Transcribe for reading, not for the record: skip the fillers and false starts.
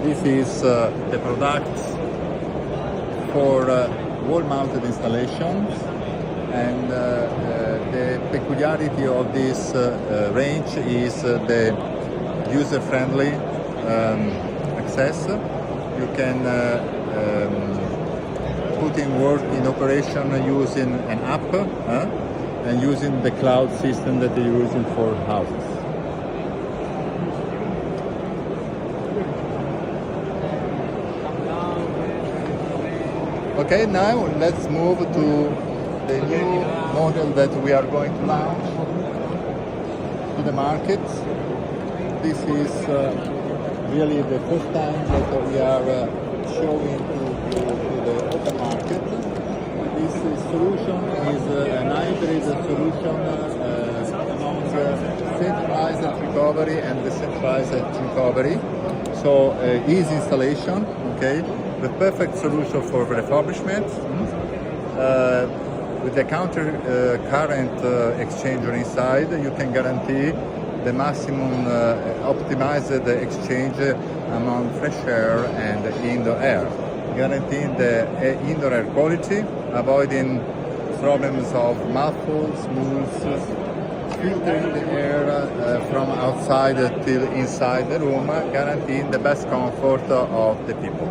This is the product for wall-mounted installations, and the peculiarity of this range is the user-friendly access. You can put in work in operation using an app and using the cloud system that you're using for houses. Okay, now let's move to the new model that we are going to launch to the market. This is really the first time that we are showing to the open market. This solution is an hybrid solution among centralized recovery and decentralized recovery. So easy installation, okay, the perfect solution for refurbishment. With the counter current exchanger inside, you can guarantee the maximum optimized exchange among fresh air and indoor air, guaranteeing the indoor air quality, avoiding problems of muffles, moles, filtering the air from outside till inside the room, guaranteeing the best comfort of the people.